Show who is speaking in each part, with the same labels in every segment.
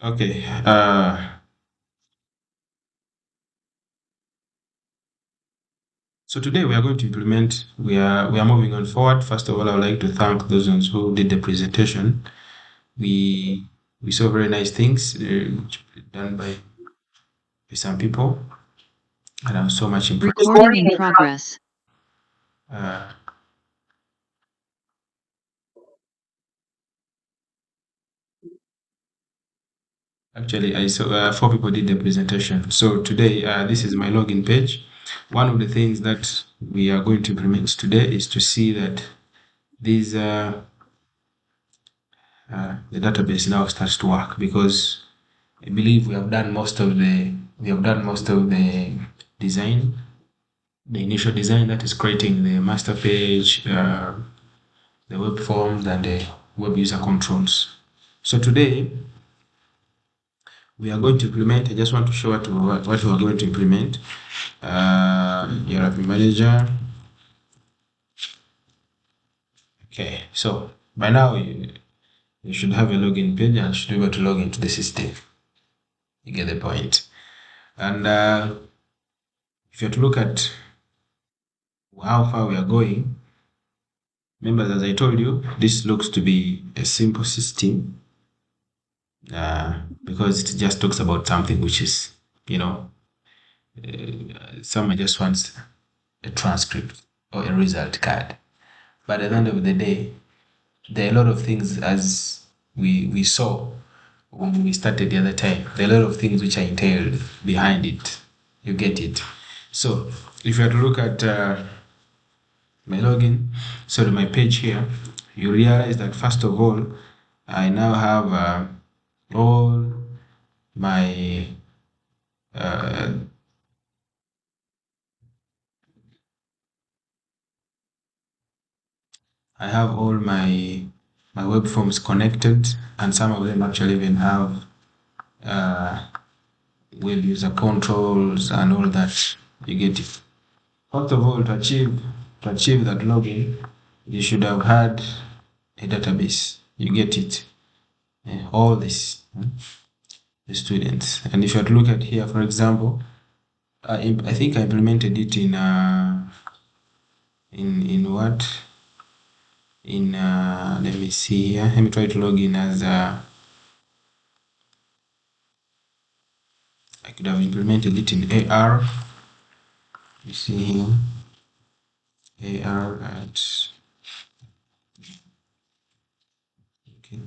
Speaker 1: Okay. So today we are going to implement. We are moving on forward. First of all, I would like to thank those ones who did the presentation. We we saw very nice things done by some people, and I'm so much impressed.
Speaker 2: Recording in progress.
Speaker 1: Uh, Actually, I saw four people did the presentation. So today, this is my login page. One of the things that we are going to implement today is to see that these the database now starts to work, because I believe we have done most of the design, the initial design, that is creating the master page, the web forms, and the web user controls. So today we are going to implement. I just want to show what we are going to implement. ERP manager. Okay, so by now you should have a login page and should be able to log into the system. You get the point. And if you have to look at how far we are going, remember, as I told you, this looks to be a simple system, because it just talks about something which is, you know, someone just wants a transcript or a result card. But at the end of the day, there are a lot of things, as we saw when we started the other time. There are a lot of things which are entailed behind it. You get it. So if you have to look at my login, sorry, my page here, you realize that first of all, I now have all my uh, I have all my web forms connected, and some of them actually even have uh, web user controls and all that. You get it. First of all, to achieve that login, you should have had a database. You get it. All this, the students. And if you had to look at here, for example, I think I implemented it in what? In let me see here. Let me try to log in as I could have implemented it in AR. You see here, AR at okay.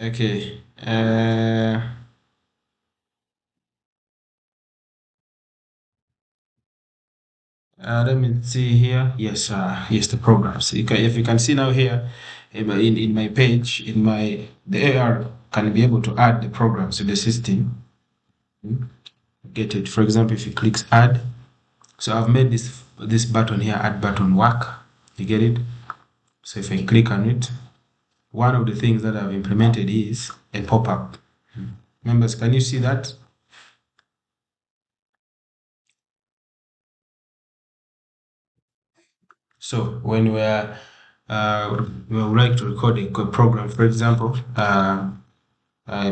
Speaker 1: Okay. Let me see here. Yes, yes, the programs. If you can see now here, in my page, the AR can be able to add the programs to the system. Hmm? Get it? For example, if you click add, so I've made this button here, add button, work. You get it? So if I click on it, one of the things that I've implemented is a pop-up. Members, can you see that? So when we would like to record a program, for example,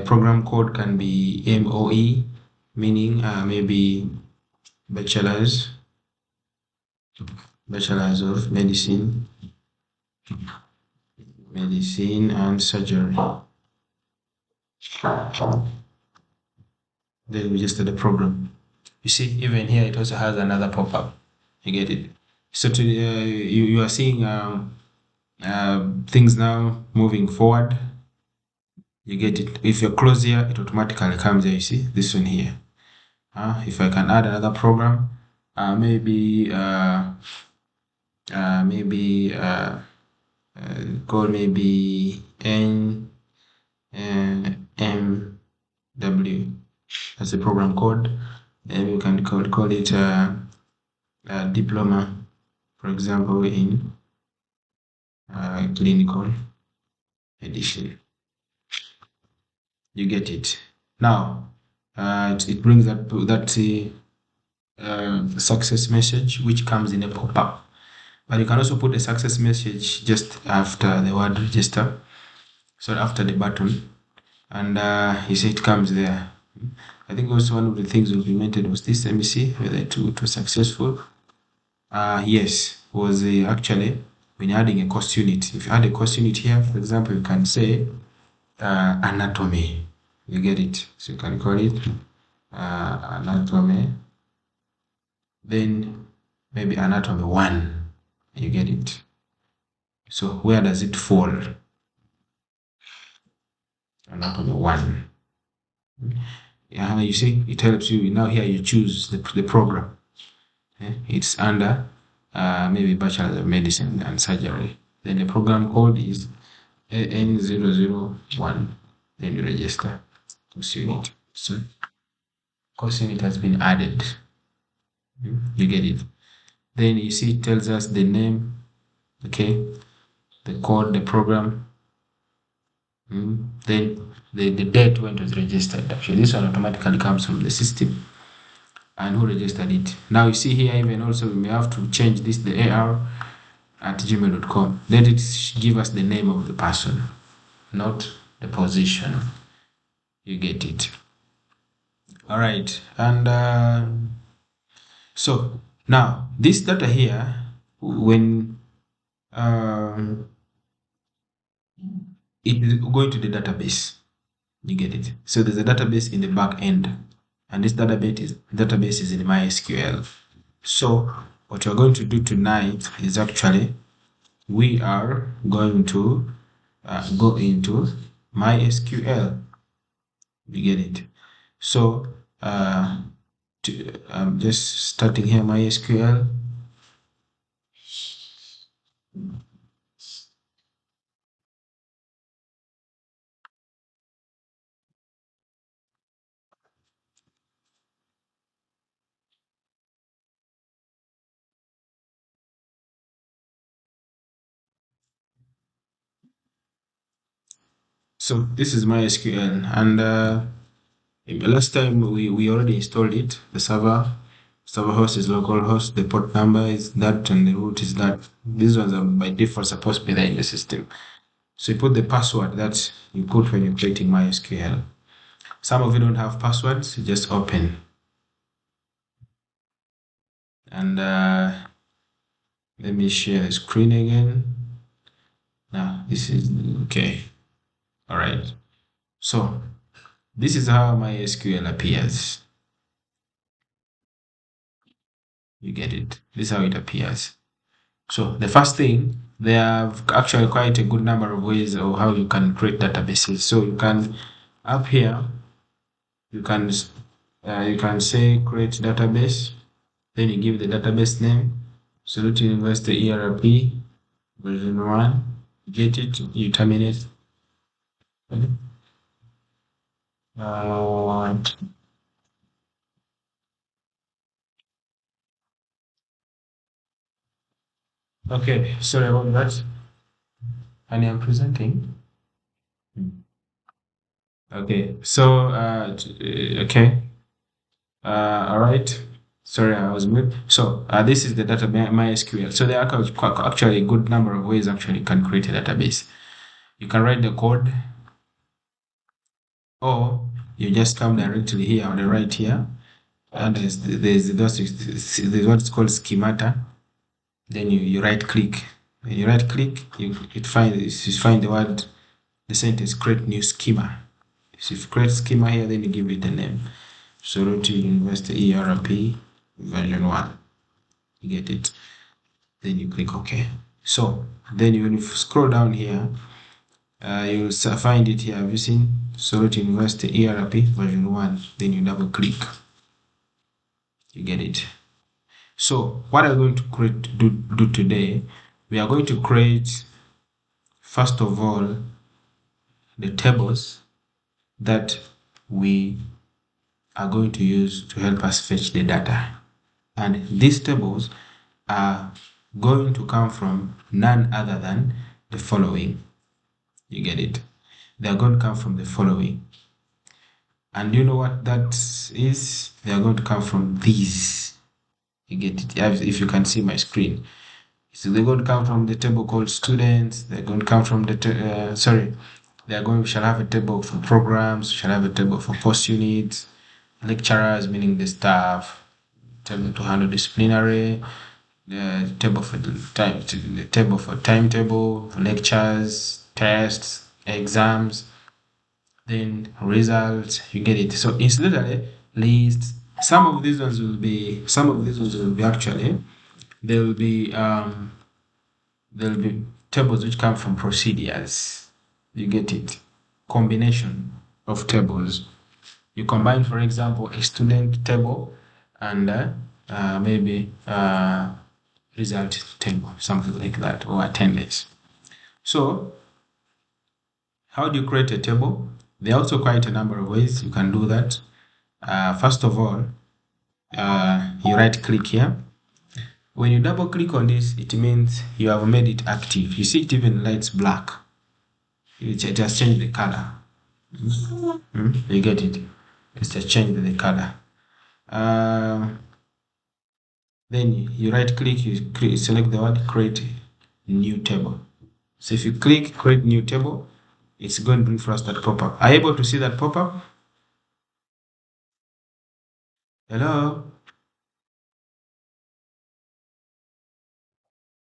Speaker 1: program code can be MOE, meaning maybe bachelor's, bachelor's of medicine and surgery. Then we just start the program. You see, even here it also has another pop-up. You get it? So you are seeing things now moving forward. You get it? If you're close here, it automatically comes here. You see this one here. If I can add another program, maybe maybe call maybe NMW. That's the program code. And we can call it diploma, for example, in clinical edition. You get it. Now, it brings up that success message which comes in a pop-up. But you can also put a success message just after the word register, so after the button, and you see it comes there. I think also one of the things we implemented was this. Let me see whether it was successful. Yes, was actually when you're adding a course unit. If you add a course unit here, for example, you can say anatomy. You get it. So you can call it anatomy. Then maybe anatomy 1. You get it. So where does it fall? Anatomy 1. Yeah, you see, it helps you. Now here you choose the program. It's under maybe Bachelor of Medicine and Surgery. Then the program code is N001. Then you register course unit. So course unit has been added. You get it. Then you see it tells us the name, okay, the code, the program. Then the date when it was registered. Actually, this one automatically comes from the system and who registered it. Now you see here, even also we may have to change this, the ar@gmail.com. Let it give us the name of the person, not the position. You get it. All right. And so now this data here, when it is going to the database, you get it. So there's a database in the back end, and this database is in MySQL. So what we're going to do tonight is actually we are going to go into MySQL. You get it. So I'm just starting here MySQL. So this is MySQL, and last time we already installed it. The server host is localhost, the port number is that, and the root is that. These ones are by default supposed to be there in the system. So you put the password that you put when you're creating MySQL. Some of you don't have passwords, you just open. And let me share the screen again. Now this is okay. All right. So this is how MySQL appears. You get it. This is how it appears. So the first thing, there are actually quite a good number of ways of how you can create databases. So you can up here, you can say create database. Then you give the database name. Salute University ERP version 1. Get it, you terminate. Okay, sorry about that. And I'm presenting. Okay, so okay, all right. Sorry, I was mute. So this is the data MySQL. So there are actually a good number of ways actually you can create a database. You can write the code, or you just come directly here on the right here, and there's what's called schemata. Then you right click. When you right click, you find the word, the sentence create new schema. So if you create schema here, then you give it a name. So to University ERP version 1. You get it. Then you click OK. So then when you scroll down here, you'll find it here. Have you seen Sorot University ERP version 1? Then you double click. You get it. So what I'm going to do today, we are going to create, first of all, the tables that we are going to use to help us fetch the data. And these tables are going to come from none other than the following. You get it? They are going to come from the following. And you know what that is? They are going to come from these. You get it? If you can see my screen. So they're going to come from the table called students. They're going to come from the, we shall have a table for programs, we shall have a table for course units, lecturers, meaning the staff, table to handle disciplinary, the table for the table for timetable, for lectures, tests, exams, then results. You get it. So it's literally lists. Some of these ones will be actually there will be there'll be tables which come from procedures. You get it? Combination of tables. You combine, for example, a student table and maybe result table, something like that, or attendance. So, how do you create a table? There are also quite a number of ways you can do that. First of all, you right click here. When you double click on this, it means you have made it active. You see it even lights black. It has changed the color. You get it? It's just changed the color. Then you right click, you select the word create new table. So if you click create new table, it's going to bring for us that pop-up. Are you able to see that pop-up? Hello?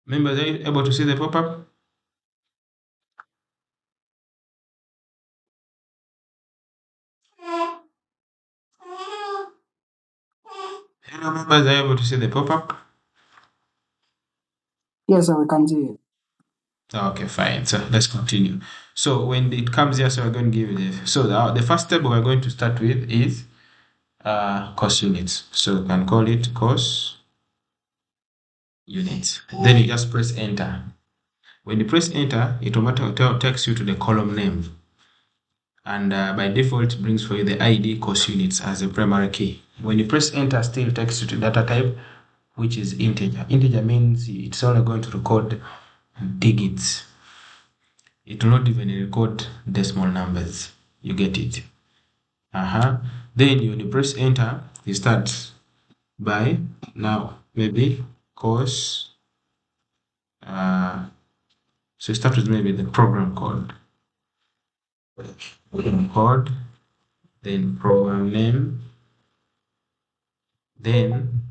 Speaker 1: Members, are you able to see the pop-up? Hello, members, are you able to see the pop-up?
Speaker 2: Yes, sir, we can see it.
Speaker 1: Okay, fine. So let's continue. So when it comes here, so we're going to give you this. So the first table we're going to start with is course units. So you can call it course units. Then you just press enter. When you press enter, it automatically takes you to the column name. And by default, it brings for you the ID course units as a primary key. When you press enter, still takes you to data type, which is integer. Integer means it's only going to record digits. It will not even record decimal numbers. You get it? Then when you press enter, you start by now maybe course. So you start with maybe the program code. Then program name, then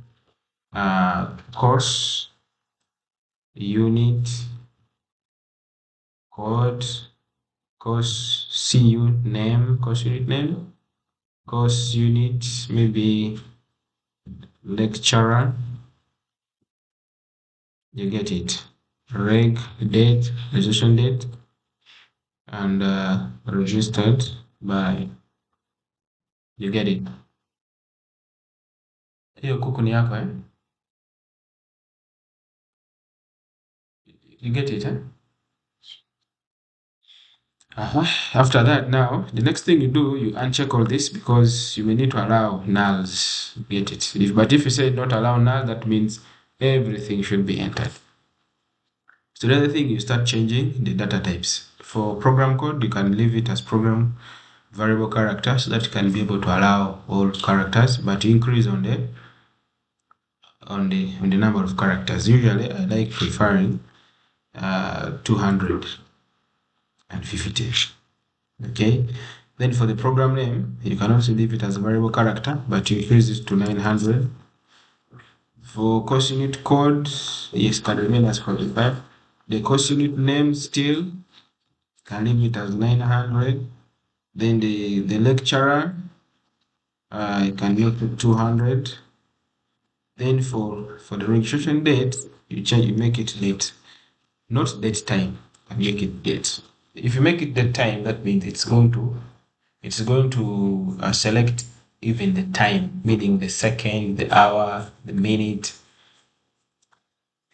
Speaker 1: course unit code, course CU name, course unit name, course unit maybe lecturer. You get it? Reg date, registration date, and registered by. You get it? Hiyo kuku ni yako, eh? You get it, eh? After that, now the next thing you do, you uncheck all this because you may need to allow nulls. Get it? But if you say not allow null, that means everything should be entered. So the other thing, you start changing the data types. For program code, you can leave it as program variable character so that you can be able to allow all characters, but increase on the number of characters. Usually, I like preferring 250. Okay. Then for the program name, you can also leave it as a variable character, but you increase it to 900. For course unit code, yes, can remain as 45. The course unit name still can leave it as 900. Then the lecturer, you can make it 200. Then for the registration date, you make it date, not date time. And make it date. If you make it date time, that means it's going to select even the time, meaning the second, the hour, the minute.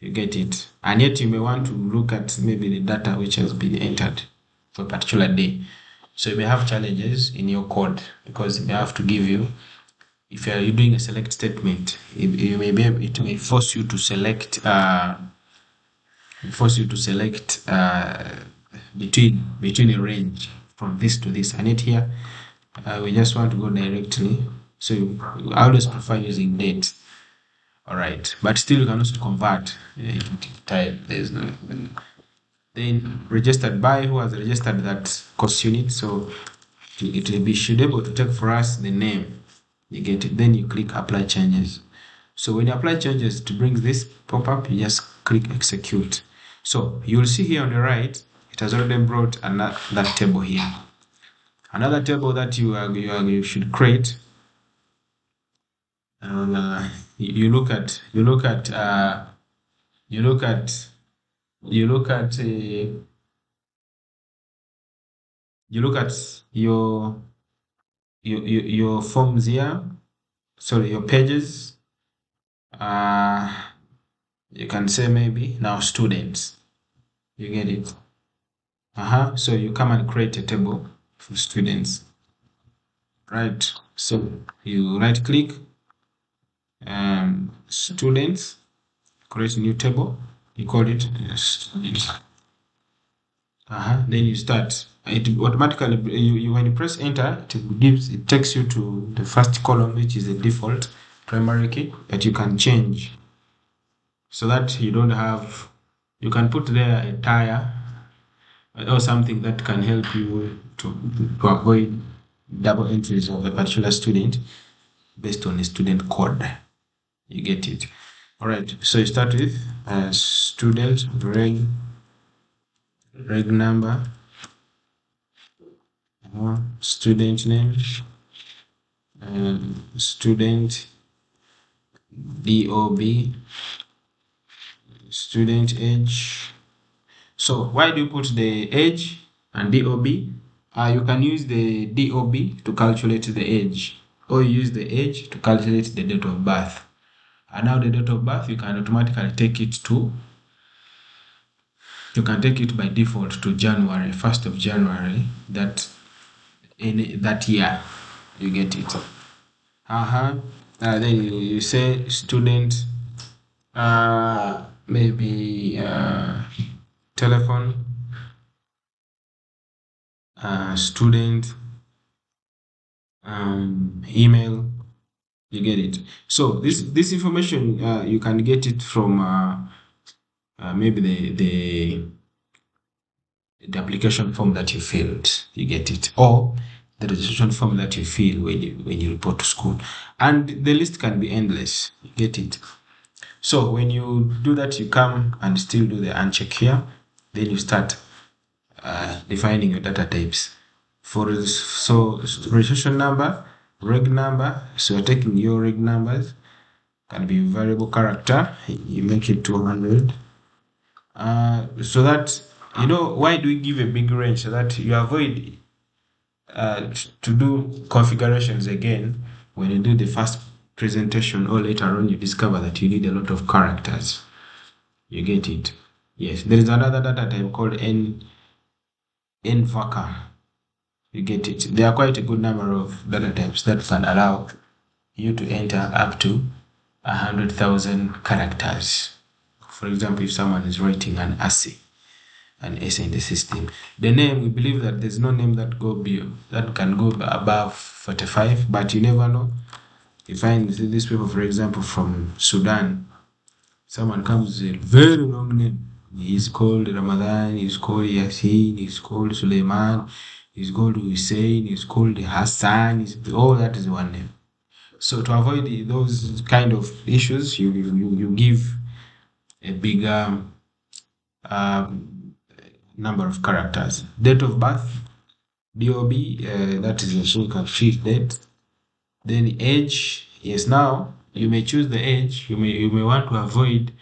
Speaker 1: You get it? And yet you may want to look at maybe the data which has been entered for a particular day. So you may have challenges in your code because it may have to give you if you're doing a select statement, it may force you to select between a range from this to this. And it here, we just want to go directly. So I always prefer using date. All right, but still you can also convert into type. There's no then registered by, who has registered that course unit. So it will be should able to take for us the name. You get it. Then you click apply changes. So when you apply changes to bring this pop-up, you just click execute. So you'll see here on the right, it has already brought that table here. Another table that you should create. You look at your forms here. Sorry, your pages. You can say maybe now students. You get it. So you come and create a table for students. Right. So you right click, students, create a new table. You call it students. Then you start. It automatically when you press enter, it takes you to the first column, which is the default primary key that you can change, so that you don't have. You can put there a tire or something that can help you to avoid double entries of a particular student based on a student code. You get it. All right. So you start with student reg number, student name, student DOB, student age. So why do you put the age and DOB? You can use the DOB to calculate the age, or you use the age to calculate the date of birth. And now the date of birth, you can automatically take it to, you can take it by default to January, 1st of January, that in that year. You get it. Then you say student, maybe telephone, student, email. You get it. So this information, you can get it from maybe the application form that you filled. You get it, or the registration form that you fill when you report to school, and the list can be endless. You get it. So when you do that, you come and still do the uncheck here. Then you start defining your data types. So registration number, reg number. So you're taking your reg numbers. Can be variable character. You make it 200. So that why do we give a big range, so that you avoid to do configurations again when you do the first presentation, or later on you discover that you need a lot of characters. You get it. Yes, there is another data type called nvaka. You get it. There are quite a good number of data types that can allow you to enter up to 100,000 characters. For example, if someone is writing an essay in the system, the name, we believe that there's no name that can go above 45, but you never know. You find these people, for example, from Sudan, someone comes with a very long name. He's called Ramadan, he's called Yasin, he's called Suleiman, he's called Hussein, he's called Hassan, all that is one name. So to avoid those kind of issues, you give a bigger number of characters. Date of birth, DOB, that is a sheet date. Then age, yes. Now you may choose the age. You may want to avoid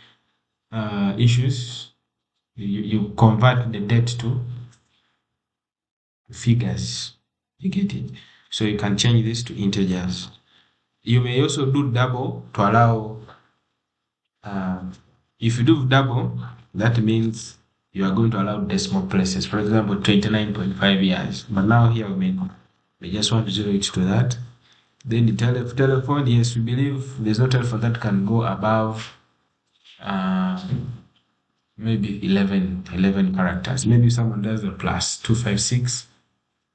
Speaker 1: issues. You convert the date to figures. You get it. So you can change this to integers. You may also do double to allow. If you do double, that means you are going to allow decimal places. For example, 29.5 years. But now here we just want to zero it to that. Then the telephone, yes, we believe there's no telephone that can go above uh, maybe 11 characters. Maybe someone does a plus 256,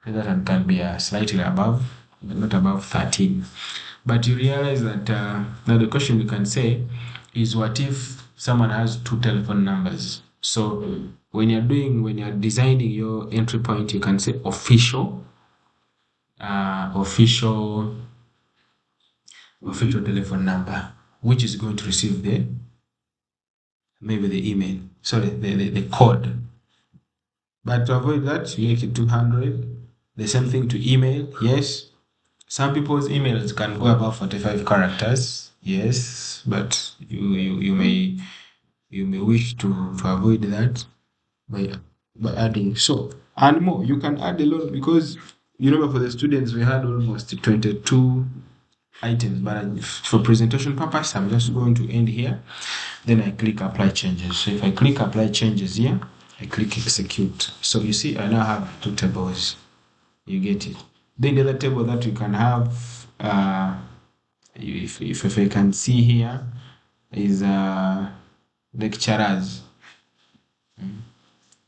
Speaker 1: that one can be slightly above, but not above 13. But you realize that now the question we can say is, what if someone has two telephone numbers? So when you're designing your entry point, you can say official telephone number, which is going to receive maybe the email, sorry, the code. But to avoid that, you make it 200. The same thing to email, yes. Some people's emails can go above 45 characters, yes, but you may wish to avoid that by adding so and more. You can add a lot, because you remember, for the students we had almost 22 items, but for presentation purpose I'm just going to end here. Then I click apply changes. So if I click apply changes here, I click execute. So you see I now have two tables. You get it. Then the other table that you can have, if I can see here, is lecturers,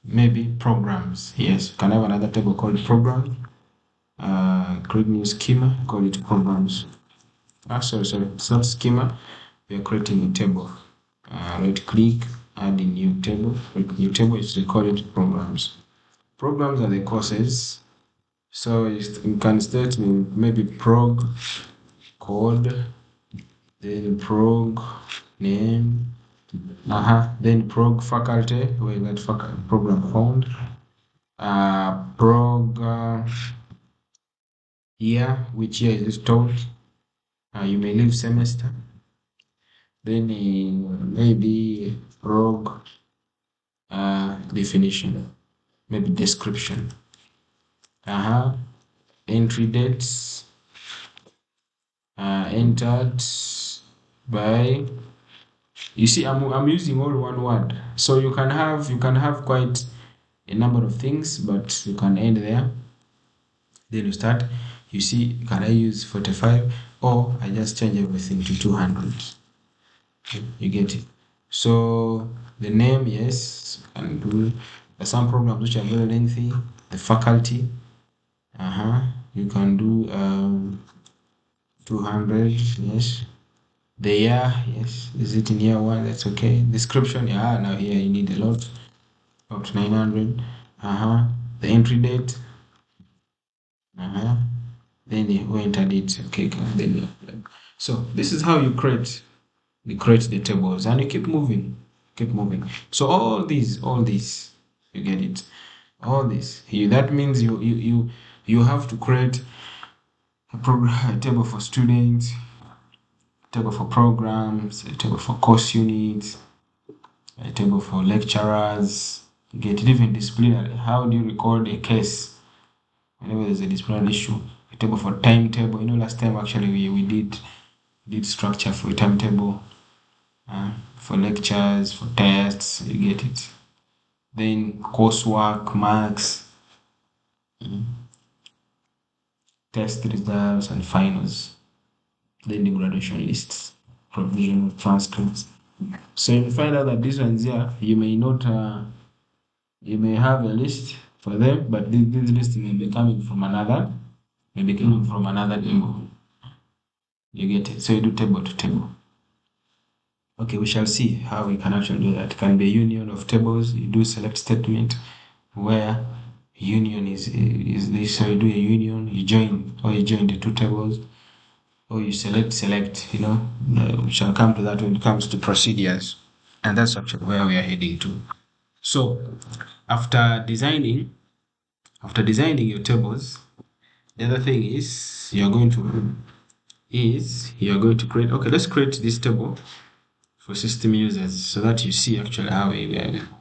Speaker 1: maybe programs. Yes, you can have another table called programs. Create new schema, call it programs. Sorry, it's not schema. We are creating a table. Right click, add a new table. New table is recorded programs. Programs are the courses. So you can state maybe prog code, then prog name, then prog faculty, where that program found, prog year, which year is it taught, you may leave semester, then maybe prog definition, maybe description, entry dates, entered by, you see I'm using all one word, so you can have quite a number of things, but you can end there. Then you start, you see, can I use 45, or I just change everything to 200? You get it. So the name, yes, can do. There's some programs which are very lengthy. The faculty, you can do 200, yes. The year, yes, is it in year one? That's okay. Description, yeah, now here you need a lot, up to 900. The entry date, then you entered it, okay. Then so this is how you create the tables, and you keep moving. So all these, you get it, all this here, that means you have to create a table for students, a table for programs, a table for course units, a table for lecturers. You get it. Even disciplinary, how do you record a case whenever there's a disciplinary issue? A table for timetable. Last time actually we did structure for a timetable, for lectures, for tests. You get it. Then coursework, marks, test results, and finals. Then the graduation lists, provisional transcripts. So you find out that these ones here, you may not, you may have a list for them, but this list may be coming from another, table. You get it. So you do table to table. Okay, we shall see how we can actually do that. It can be a union of tables. You do select statement where union is this. So you do a union, you join the two tables, or you select. We shall come to that when it comes to procedures, and that's actually where we are heading to. So after designing your tables, the other thing is you're going to create. Okay, let's create this table for system users, so that you see actually how we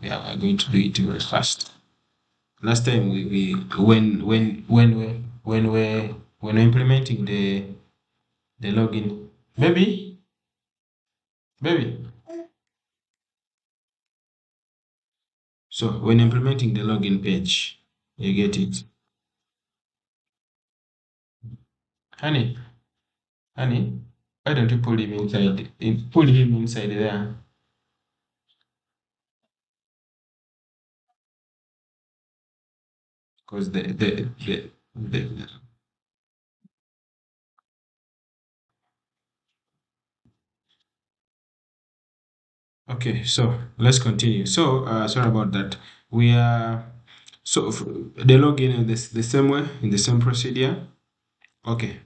Speaker 1: are going to do it very fast. Last time when we're implementing the login, baby. So when implementing the login page, you get it, honey. Honey, why don't you pull him inside? Pull him inside there. Because the okay, so let's continue. So sorry about that. We are the login in the same way, in the same procedure. Okay,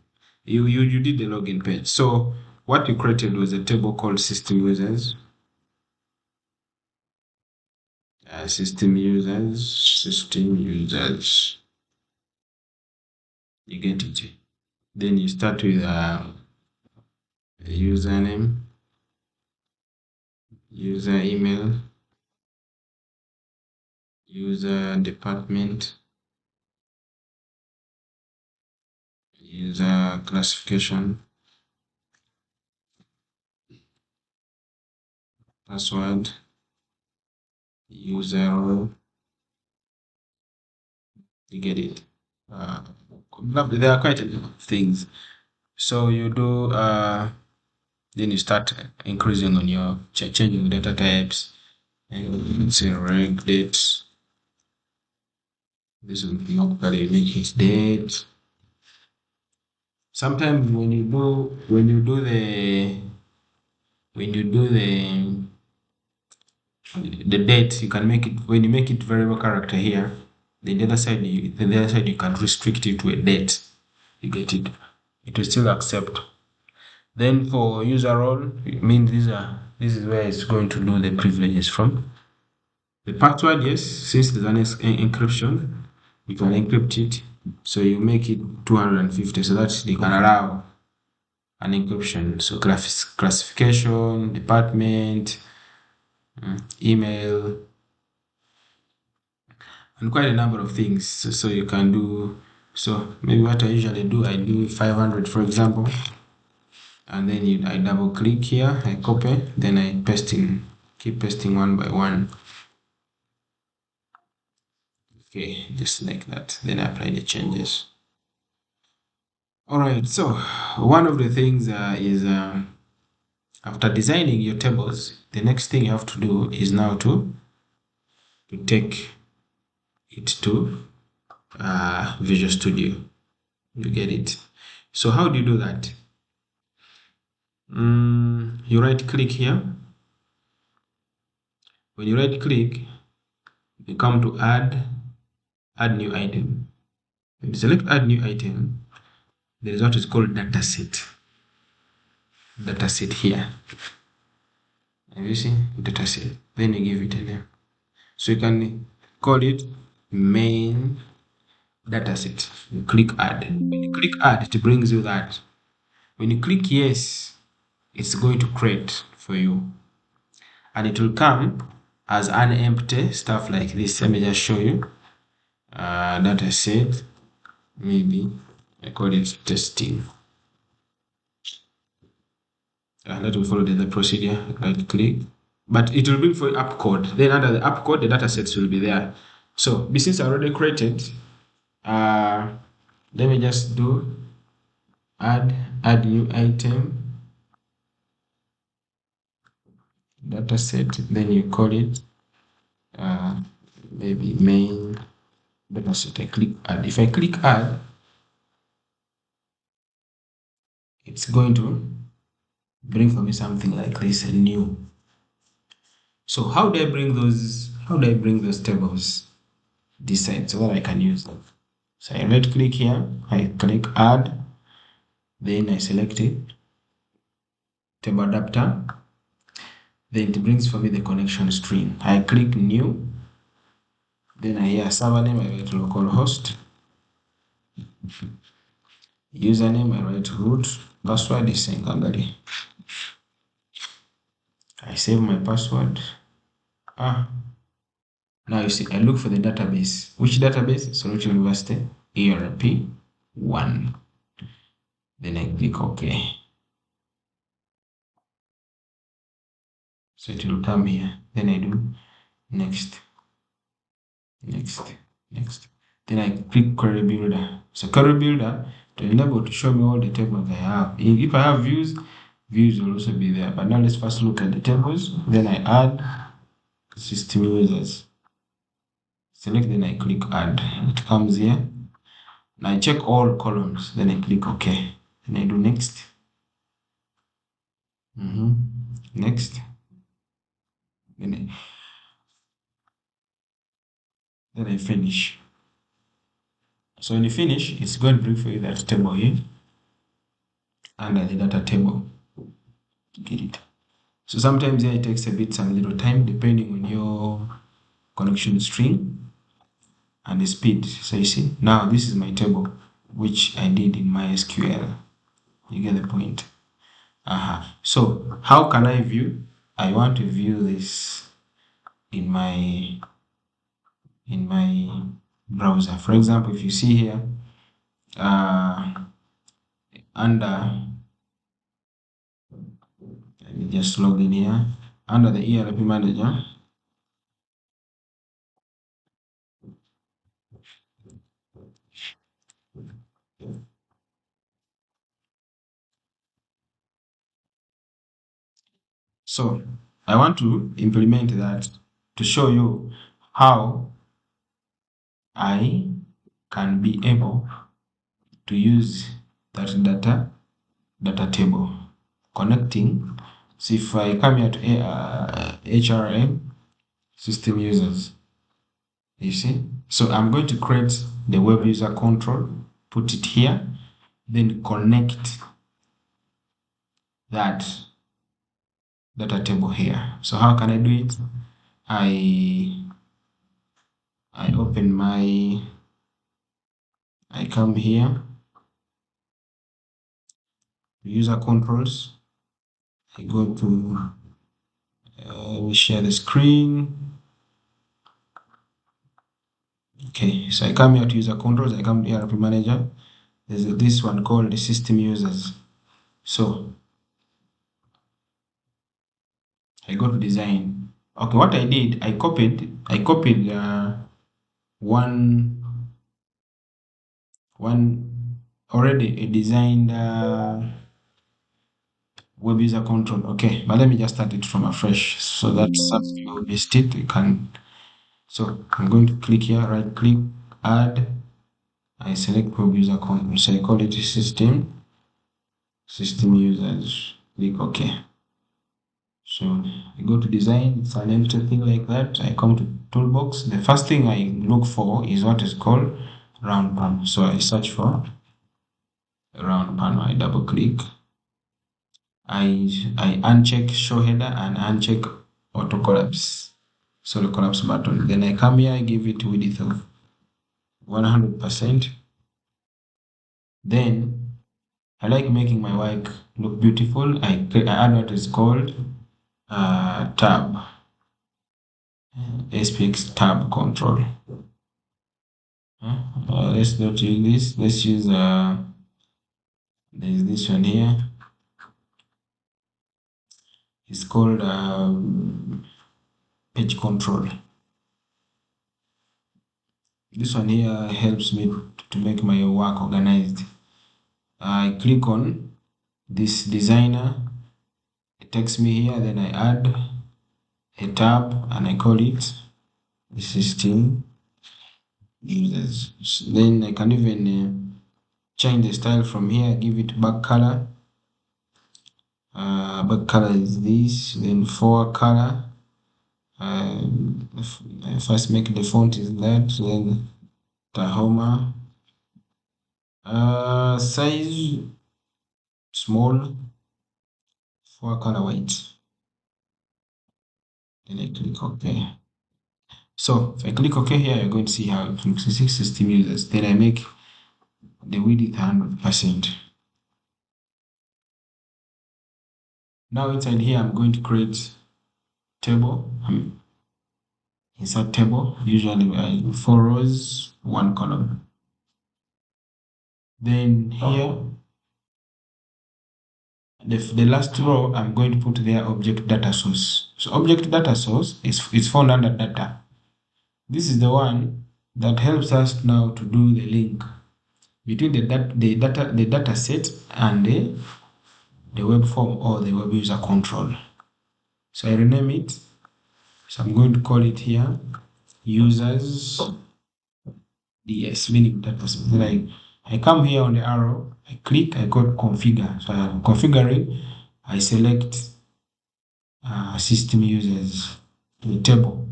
Speaker 1: you did the login page. So what you created was a table called system users. System users. You get it. Then you start with a username, user email, user department, user classification, password, user role. You get it. Uh, there are quite a lot of things. So you do then you start increasing on your changing data types and say reg dates. This will be locally make it date. Sometimes when you do the date, you can make it when you make it variable character here. The other side you can restrict it to a date. You get it. It will still accept. Then for user role, it means this is where it's going to do the privileges from. The password, yes, since there's an encryption, you can encrypt it. So you make it 250 so that they can allow an encryption. So classification, department, email, and quite a number of things. So you can do. So maybe what I usually do, I do 500 for example, and then I double click here, I copy, then I paste in, keep pasting one by one. Okay, just like that. Then I apply the changes. All right. So one of the things is after designing your tables, the next thing you have to do is now to take it to Visual Studio. You get it. So how do you do that? You right click here. When you right click, you come to add new item. When you select add new item, there is what is called dataset. Dataset here. Have you seen dataset? Then you give it a name. So you can call it main dataset. You click add. When you click add, it brings you that. When you click yes, it's going to create for you. And it will come as an empty stuff like this. Let me just show you. Dataset, maybe I call it testing. That will follow the procedure. Right click. But it will bring for app code. Then under the app code, the datasets will be there. So since I already created, let me just do add new item dataset, then you call it maybe main dataset. I click add. If I click add, it's going to bring for me something like this, a new. So how do I bring those tables this side so that I can use them? So I right click here, I click add, then I select it, table adapter, then it brings for me the connection string. I click new, then I hear server name, I write localhost, username, I write root, password is Sengangali. I save my password. Now you see, I look for the database. Which database? Solution University ERP1. Then I click OK. So it will come here. Then I do next, next, next. Then I click Query Builder. So Query Builder to enable to show me all the tables I have. If I have views, views will also be there. But now let's first look at the tables. Then I add system users. Select, then I click add. It comes here. Now I check all columns, then I click OK. Then I do next. Next. Then I finish. So when you finish, it's going to bring for you that table here under the data table. Get it? So sometimes here it takes a bit some little time depending on your connection string and the speed. So you see, now this is my table which I did in mysql. You get the point. So how can I view? I want to view this in my browser. For example, if you see here under, let me just log in here, under the ERP manager, so I want to implement that to show you how I can be able to use that data table connecting. So if I come here to HRM system users, you see, so I'm going to create the web user control, put it here, then connect that data table here. So how can I do it? I open I come here, user controls, I go to we share the screen. Okay, so I come here to user controls, I come to ERP manager. There's this one called the system users. So I go to design. Okay, what I did, I copied one already a designed web user control. Okay, but let me just start it from afresh so that something you missed it, you can. So I'm going to click here, right click, add. I select web user control, so I call it system users, click OK. So I go to design, it's an empty thing like that. I come to toolbox. The first thing I look for is what is called round pan. So I search for round pan. I double click. I uncheck show header and uncheck auto collapse. So the collapse button. Then I come here, I give it width of 100%. Then I like making my work look beautiful. I add what is called tab. SPX tab control. Let's not use this. Let's use there's this one here. It's called page control. This one here helps me to make my work organized. I click on this designer. It takes me here. Then I add a tab and I call it the system users. Then I can even change the style from here. Give it back color. Back color is this. Then forward color. First make the font is that. Then Tahoma. Size small. Forward color white. Then I click OK. So if I click OK here, you're going to see how it looks. 16 users. Then I make the width 100%. Now inside here, I'm going to create table. Insert table. Usually 4 rows, 1 column. Then here, the last row, I'm going to put their object data source. So object data source is found under data. This is the one that helps us now to do the link between the data set and the web form or the web user control. So I rename it. So I'm going to call it here users DS, meaning data set. Then I come here on the arrow, I click, I go to configure. So I'm configuring, I select system users, the table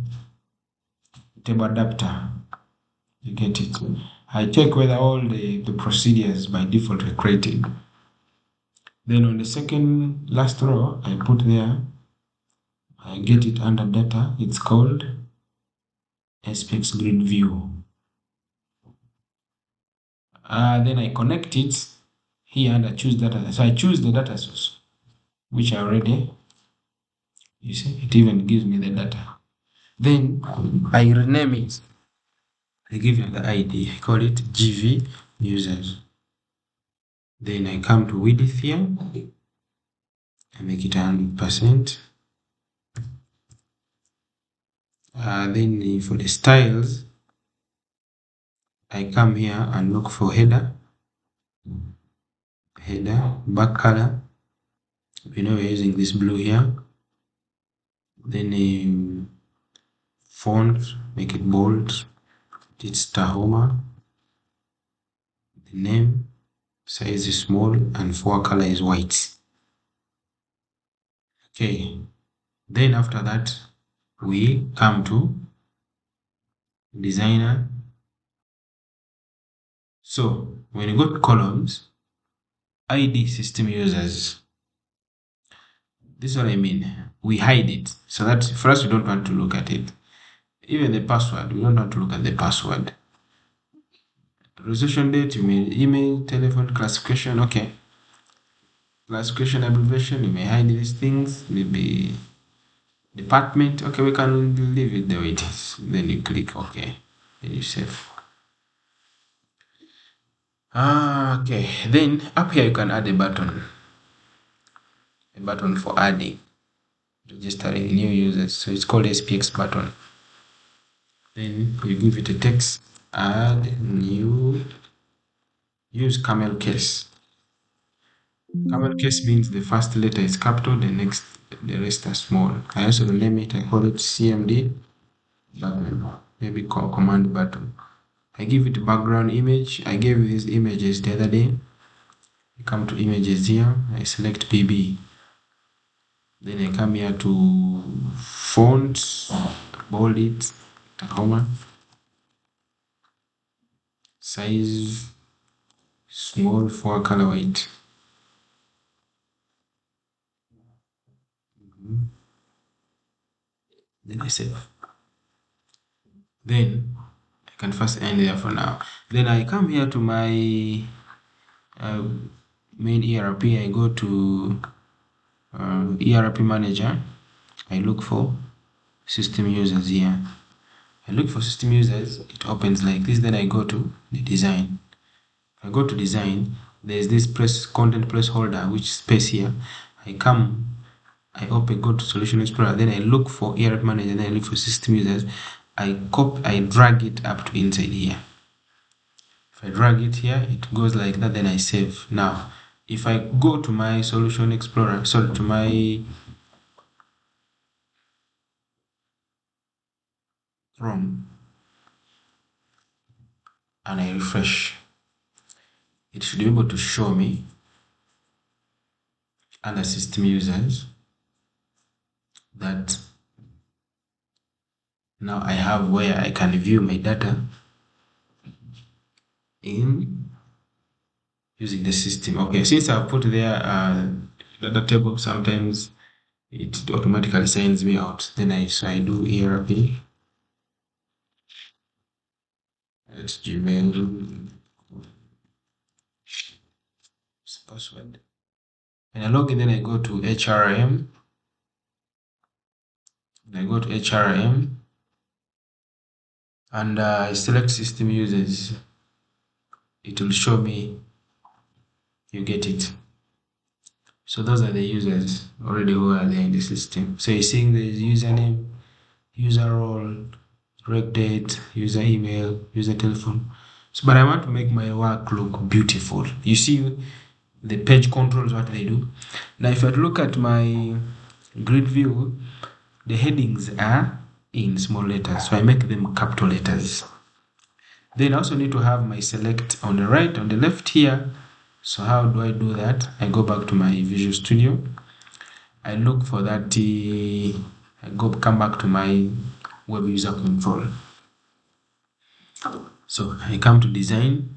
Speaker 1: adapter. You get it. I check whether all the procedures by default are created. Then on the second last row, I put there, I get it under data. It's called SPX grid view. Then I connect it here and I choose data. So I choose the data source, which I already, you see, it even gives me the data. Then I rename it. I give it the ID. I call it GV users. Then I come to width here. I make it 100%. Then for the styles, I come here and look for header, back color. We know we're using this blue here. Then font, make it bold. It's Tahoma. The name, size is small, and for color is white. Okay. Then after that, we come to designer. So when you go to columns, ID system users, this is what I mean. We hide it so that first we don't want to look at it. Even the password, we don't want to look at the password. Registration date, you mean email, telephone, classification, okay. Classification abbreviation, you may hide these things, maybe department, okay, we can leave it the way it is. Then you click OK, then you save. Okay, then up here you can add a button for adding, registering new users. So it's called SPX button. Then you give it a text, add new, use camel case. Camel case means the first letter is capital, the rest are small. I also rename it, I call it CMD button, maybe call command button. I give it a background image. I gave these images the other day. I come to images here, I select PB. Then I come here to font, bold it, Tahoma. Size small, for color white. Then I save. Then I can first end there for now. Then I come here to my main ERP. I go to ERP manager. I look for system users here. I look for system users, it opens like this. Then I go to the design. If I go to design, there's this content placeholder, which space here. I open, go to Solution Explorer, then I look for ERP manager, then I look for system users. I drag it up to inside here. If I drag it here, it goes like that, then I save. Now, if I go to my Solution Explorer, to my Chrome, and I refresh, it should be able to show me under system users that now I have where I can view my data in using the system. Okay, since I've put there data table, sometimes it automatically signs me out. Then I do ERP. It's Gmail. Password. When I log in, then I go to HRM. Then I go to HRM and I select system users. It will show me, you get it. So those are the users already who are there in the system. So you're seeing the username, user role, rec date, user email, user telephone. So, but I want to make my work look beautiful. You see, the page controls, what they do. Now, if I look at my grid view, the headings are in small letters, so I make them capital letters. Then I also need to have my select on the right, on the left here. So how do I do that? I go back to my Visual Studio. I look for that, come back to my web user control. So I come to design,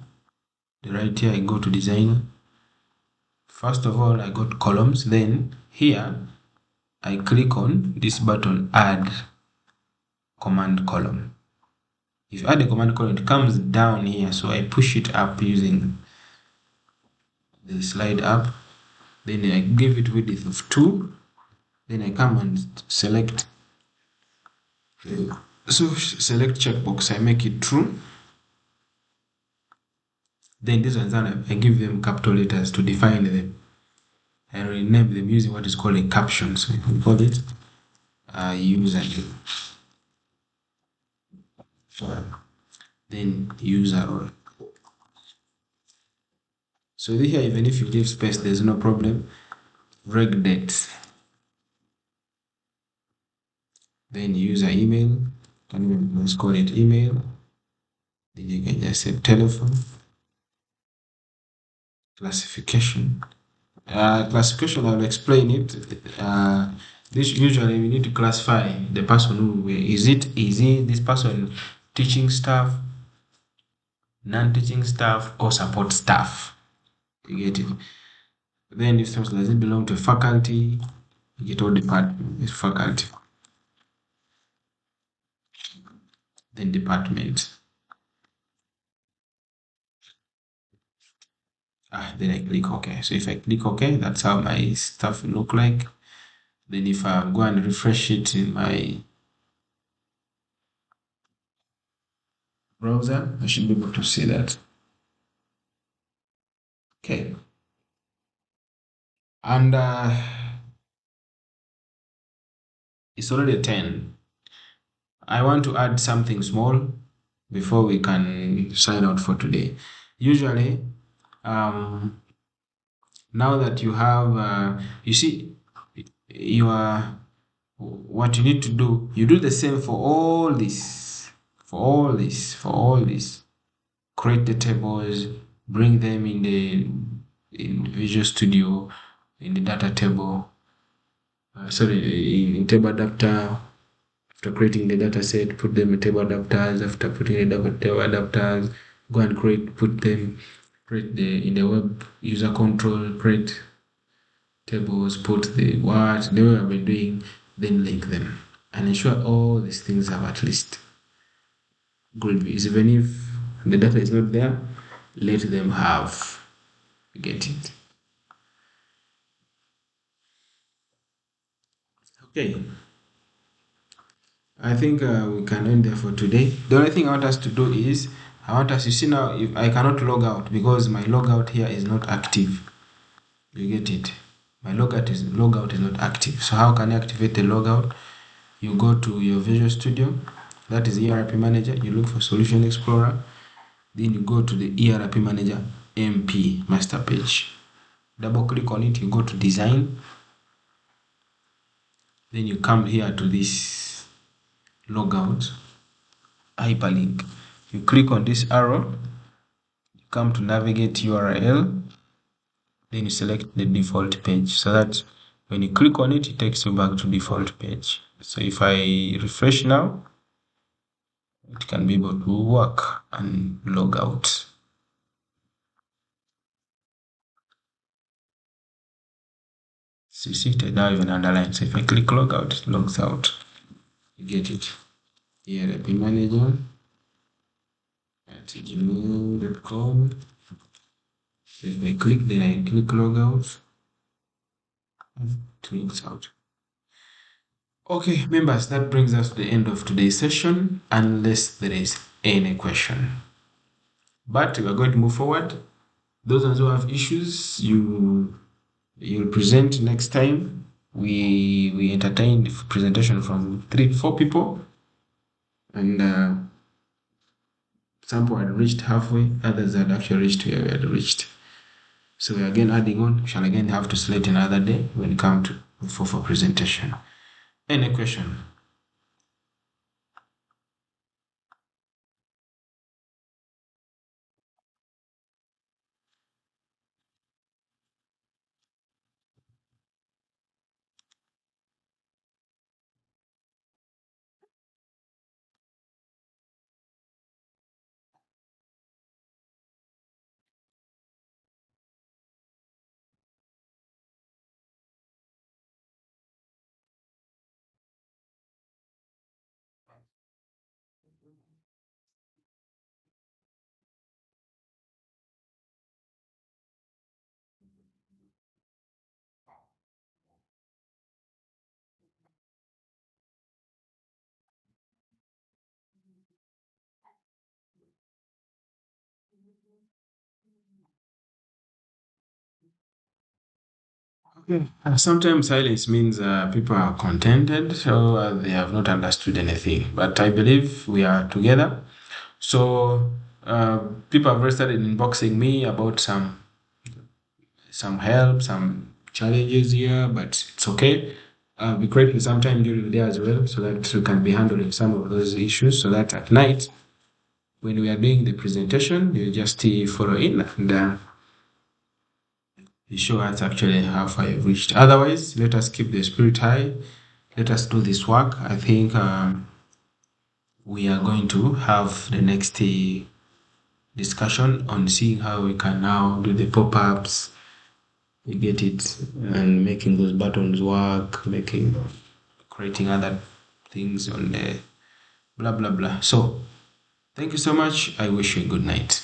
Speaker 1: the right here I go to design. First of all, I got columns, then here I click on this button, add command column. If you add a command column, it comes down here, so I push it up using the slide up. Then I give it width of 2. Then I come and select select checkbox, I make it true. Then this one's done, I give them capital letters to define them. I rename them using what is called a caption. So we call it username. Then user role. So here, even if you leave space, there's no problem. Reg dates. Then user email. Let's call it email. Then you can just say telephone. Classification. Classification, I'll explain it. This usually we need to classify the person who is this person teaching staff, non-teaching staff, or support staff. You get it? Then if does it belong to faculty, you get all department is faculty. Then department. Then I click OK. So if I click OK, that's how my stuff will look like. Then if I go and refresh it in my browser, I should be able to see that. Okay. And it's already 10. I want to add something small before we can sign out for today. Usually, now that you have, you see, what you need to do, you do the same for all this, create the tables, bring them in Visual Studio, in the data table, in table adapter. After creating the data set, put them in table adapters. After putting the table adapters, go and create in the web user control, create tables, put the way I've been doing, then link them and ensure all these things have at least grid views. Even if the data is not there, let them have, get it. Okay. I think we can end there for today. The only thing I want us to do is, you see now, if I cannot log out because my logout here is not active. You get it? My logout is not active. So how can you activate the logout? You go to your Visual Studio, that is ERP Manager. You look for Solution Explorer. Then you go to the ERP Manager MP master page. Double click on it. You go to Design. Then you come here to this logout hyperlink. You click on this arrow, you come to navigate URL, then you select the default page, so that when you click on it, it takes you back to default page. So if I refresh now, it can be able to work and log out. So you see it now even underlined. So if I click log out, it logs out. You get it. ERP Manager at gmail.com. So if I click, then I click log out. It logs out. Okay, members, that brings us to the end of today's session, unless there is any question. But we are going to move forward. Those who have issues, you'll present next time. We entertained presentation from 3 to 4 people, and Some people had reached halfway, others had actually reached where we had reached. So we're again adding on. We shall again have to select another day when it comes to for presentation. Any question? Okay. Sometimes silence means people are contented, so they have not understood anything. But I believe we are together. So uh, people have already started inboxing me about some help, some challenges here, but it's okay. Be creating some time during the day as well, so that we can be handling some of those issues. So that at night, when we are doing the presentation, you just follow in and you show us actually how far you've reached. Otherwise, let us keep the spirit high. Let us do this work. I think we are going to have the next discussion on seeing how we can now do the pop-ups. You get it, and making those buttons work, making creating other things on the blah blah blah. So thank you so much. I wish you a good night.